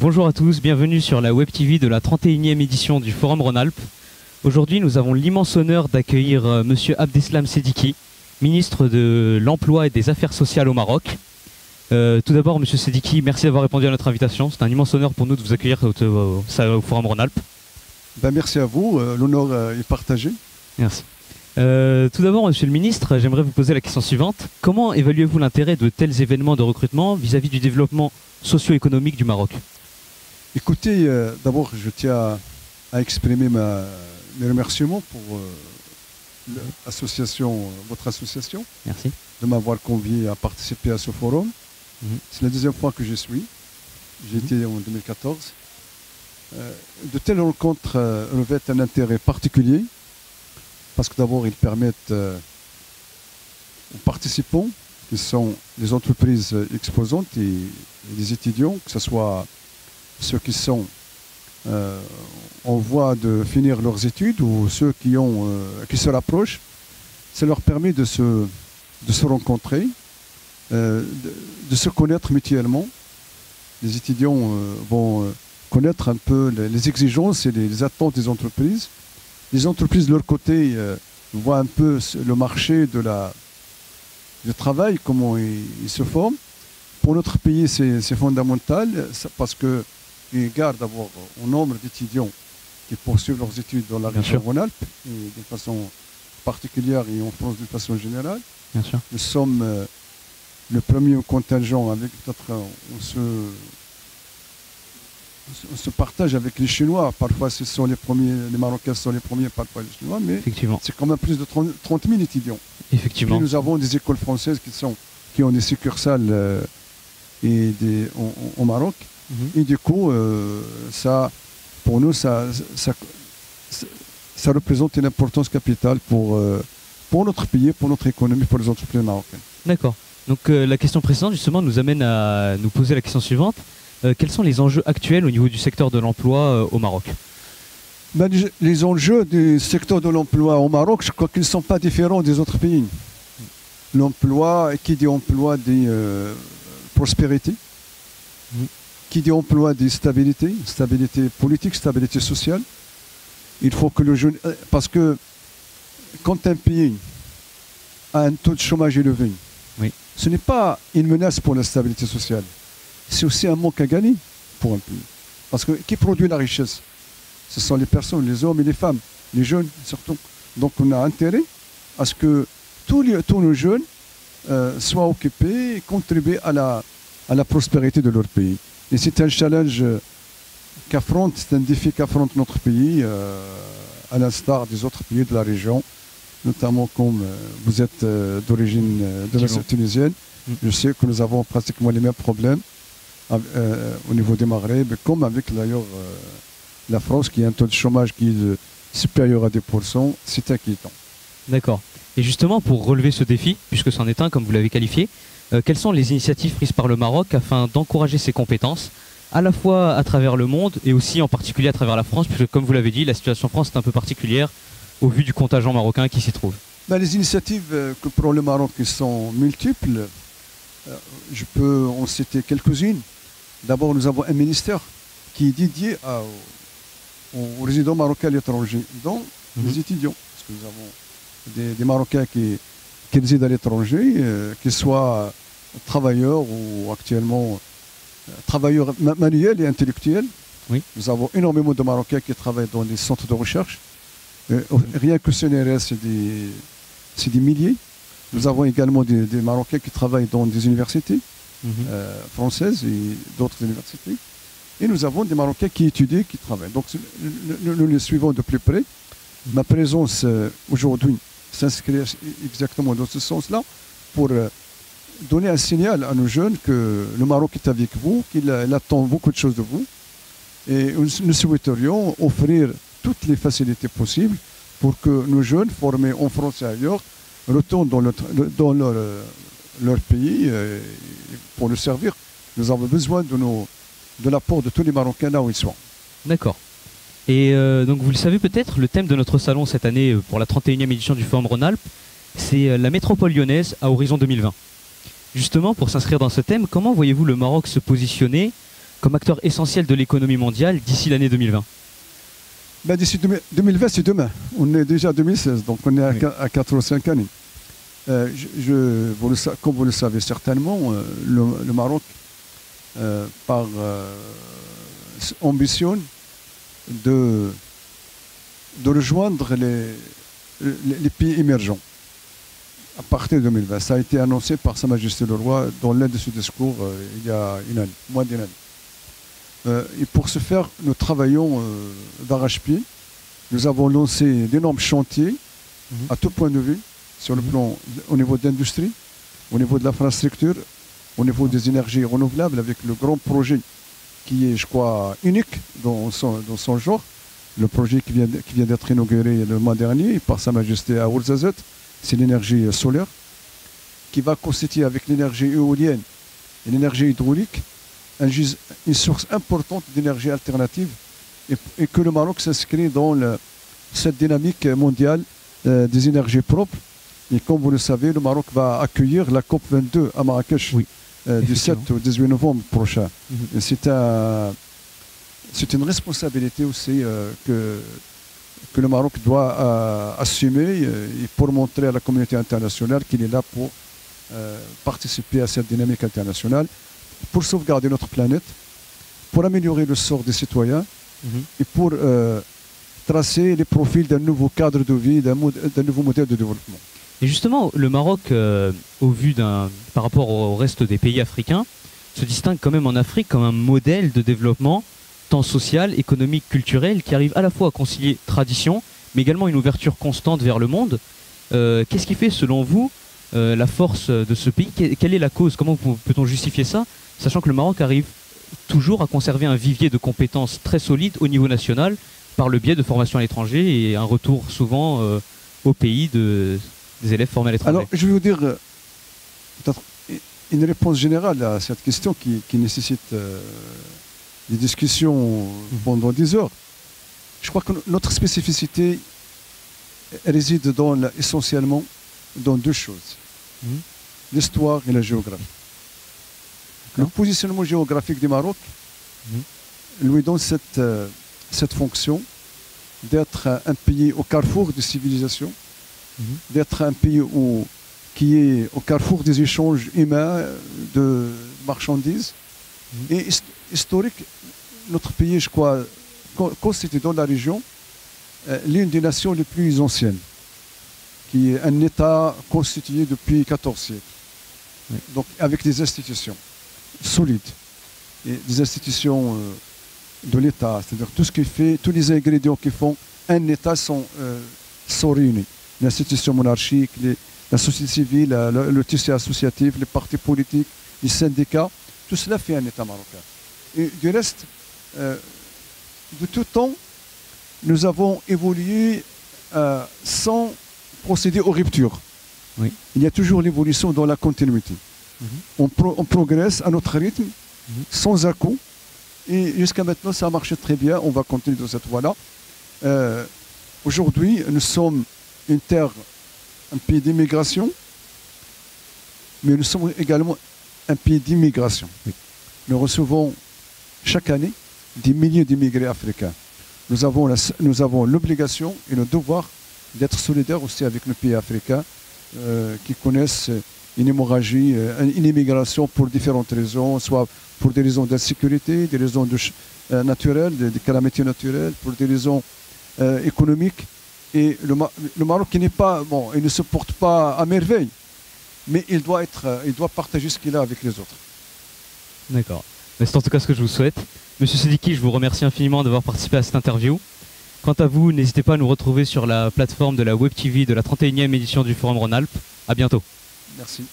Bonjour à tous, bienvenue sur la Web TV de la 31e édition du Forum Rhône-Alpes. Aujourd'hui, nous avons l'immense honneur d'accueillir Monsieur Abdeslam Sediki, ministre de l'Emploi et des Affaires sociales au Maroc. Tout d'abord, Monsieur Sediki, merci d'avoir répondu à notre invitation. C'est un immense honneur pour nous de vous accueillir au Forum Rhône-Alpes. Merci à vous, l'honneur est partagé. Merci. Tout d'abord, Monsieur le ministre, j'aimerais vous poser la question suivante. Comment évaluez-vous l'intérêt de tels événements de recrutement vis-à-vis du développement socio-économique du Maroc? Écoutez, d'abord, je tiens à exprimer mes remerciements pour votre association. Merci. De m'avoir convié à participer à ce forum. C'est la deuxième fois que j'y suis. J'ai été en 2014. De telles rencontres revêtent un intérêt particulier parce que d'abord, ils permettent aux participants, qui sont les entreprises exposantes et les étudiants, que ce soit ceux qui sont en voie de finir leurs études ou ceux qui se rapprochent, ça leur permet de se rencontrer, de se connaître mutuellement. Les étudiants vont connaître un peu les exigences et les attentes des entreprises. Les entreprises, de leur côté, voient un peu le marché du travail, comment il se forme. Pour notre pays, c'est fondamental parce qu'il garde d'abord au nombre d'étudiants qui poursuivent leurs études dans la région Rhône-Alpes, et d'une façon particulière et en France d'une façon générale. Bien sûr. Nous sommes le premier contingent avec peut-être on se partage avec les Chinois. Parfois, ce sont les premiers, les Marocains sont les premiers, parfois les Chinois, mais c'est quand même plus de 30 000 étudiants. Effectivement. Et nous avons des écoles françaises qui ont des succursales au Maroc. Et du coup, pour nous, ça représente une importance capitale pour notre pays, pour notre économie, pour les entreprises marocaines. D'accord. Donc la question précédente, justement, nous amène à nous poser la question suivante. Quels sont les enjeux actuels au niveau du secteur de l'emploi au Maroc? Les enjeux du secteur de l'emploi au Maroc, je crois qu'ils ne sont pas différents des autres pays. L'emploi, qui dit emploi, dit prospérité. Qui dit emploi, dit stabilité. Stabilité politique, stabilité sociale. Il faut que le jeune... Parce que quand un pays a un taux de chômage élevé, ce n'est pas une menace pour la stabilité sociale. C'est aussi un manque à gagner pour un pays. Parce que qui produit la richesse? Ce sont les personnes, les hommes et les femmes, les jeunes surtout. Donc on a intérêt à ce que tous nos jeunes soient occupés et contribuent à la prospérité de leur pays. Et c'est un challenge c'est un défi qu'affronte notre pays, à l'instar des autres pays de la région, notamment comme vous êtes d'origine de la tunisienne. Je sais que nous avons pratiquement les mêmes problèmes au niveau des Maghreb, comme avec d'ailleurs la France qui a un taux de chômage qui est supérieur à 10%, c'est inquiétant. D'accord. Et justement, pour relever ce défi, puisque c'en est un comme vous l'avez qualifié, quelles sont les initiatives prises par le Maroc afin d'encourager ses compétences, à la fois à travers le monde et aussi en particulier à travers la France, puisque comme vous l'avez dit, la situation en France est un peu particulière au vu du contingent marocain qui s'y trouve? Les initiatives que prend le Maroc sont multiples. Je peux en citer quelques-unes. D'abord, nous avons un ministère qui est dédié aux résidents marocains à l'étranger, dont les étudiants. Parce que nous avons des Marocains qui résident à l'étranger, qu'ils soient travailleurs ou actuellement travailleurs manuels et intellectuels. Nous avons énormément de Marocains qui travaillent dans les centres de recherche. Rien que CNRS, c'est des milliers. Nous avons également des Marocains qui travaillent dans des universités françaises et d'autres universités. Et nous avons des Marocains qui étudient, qui travaillent. Donc nous les suivons de plus près. Ma présence aujourd'hui s'inscrit exactement dans ce sens-là pour donner un signal à nos jeunes que le Maroc est avec vous, qu'il attend beaucoup de choses de vous. Et nous souhaiterions offrir toutes les facilités possibles pour que nos jeunes formés en France et ailleurs retournent dans leur pays pour le servir. Nous avons besoin de l'apport de tous les Marocains là où ils sont. D'accord. Et donc vous le savez peut-être, le thème de notre salon cette année pour la 31e édition du Forum Rhône-Alpes, c'est la métropole lyonnaise à horizon 2020. Justement, pour s'inscrire dans ce thème, comment voyez-vous le Maroc se positionner comme acteur essentiel de l'économie mondiale d'ici l'année 2020? Ben, d'ici 2020, c'est demain. On est déjà 2016, donc on est à 4 ou 5 années. Comme vous le savez certainement, le Maroc ambitionne de rejoindre les pays émergents à partir de 2020. Ça a été annoncé par Sa Majesté le Roi dans l'un de ses discours il y a moins d'une année. Et pour ce faire, nous travaillons d'arrache-pied. Nous avons lancé d'énormes chantiers à tout point de vue, sur le plan au niveau de l'industrie, au niveau de l'infrastructure, au niveau des énergies renouvelables, avec le grand projet qui est, je crois, unique dans son genre, le projet qui vient d'être inauguré le mois dernier par Sa Majesté à Ouarzazate, c'est l'énergie solaire, qui va constituer avec l'énergie éolienne et l'énergie hydraulique une source importante d'énergie alternative, et que le Maroc s'inscrit dans cette dynamique mondiale des énergies propres. Et comme vous le savez, le Maroc va accueillir la COP22 à Marrakech du 7 au 18 novembre prochain. Et c'est une responsabilité aussi que le Maroc doit assumer, et pour montrer à la communauté internationale qu'il est là pour participer à cette dynamique internationale, pour sauvegarder notre planète, pour améliorer le sort des citoyens et pour tracer les profils d'un nouveau cadre de vie, d'un nouveau modèle de développement. Et justement, le Maroc, par rapport au reste des pays africains, se distingue quand même en Afrique comme un modèle de développement tant social, économique, culturel, qui arrive à la fois à concilier tradition, mais également une ouverture constante vers le monde. Qu'est-ce qui fait, selon vous, la force de ce pays? Quelle est la cause? Comment peut-on justifier ça, sachant que le Maroc arrive toujours à conserver un vivier de compétences très solide au niveau national, par le biais de formation à l'étranger et un retour souvent au pays des élèves formés à l'étranger? Alors, je vais vous dire peut-être une réponse générale à cette question qui nécessite des discussions pendant 10 heures. Je crois que notre spécificité réside essentiellement dans deux choses. L'histoire et la géographie. Le positionnement géographique du Maroc lui donne cette fonction d'être un pays au carrefour des civilisations, d'être un pays qui est au carrefour des échanges humains, de marchandises. Et historique, notre pays, je crois, constitue dans la région l'une des nations les plus anciennes, qui est un État constitué depuis 14 siècles, donc avec des institutions solides, et des institutions de l'État, c'est-à-dire tous les ingrédients qui font un État sont réunis. L'institution monarchique, la société civile, le tissu associatif, les partis politiques, les syndicats, tout cela fait un État marocain. Et du reste, de tout temps, nous avons évolué sans procéder aux ruptures. Il y a toujours l'évolution dans la continuité. On progresse à notre rythme, sans à-coups, et jusqu'à maintenant, ça a marché très bien. On va continuer dans cette voie-là. Aujourd'hui, nous sommes un pays d'immigration, mais nous sommes également un pays d'immigration. Nous recevons chaque année des milliers d'immigrés africains. Nous avons l'obligation et le devoir d'être solidaires aussi avec nos pays africains qui connaissent une hémorragie, une immigration pour différentes raisons, soit pour des raisons d'insécurité, des raisons naturelles, des calamités naturelles, pour des raisons économiques. Et le Maroc qui n'est pas, il ne se porte pas à merveille, mais il doit partager ce qu'il a avec les autres. D'accord. C'est en tout cas ce que je vous souhaite. Monsieur Sediki, je vous remercie infiniment d'avoir participé à cette interview. Quant à vous, n'hésitez pas à nous retrouver sur la plateforme de la Web TV de la 31e édition du Forum Rhône-Alpes. À bientôt. Merci.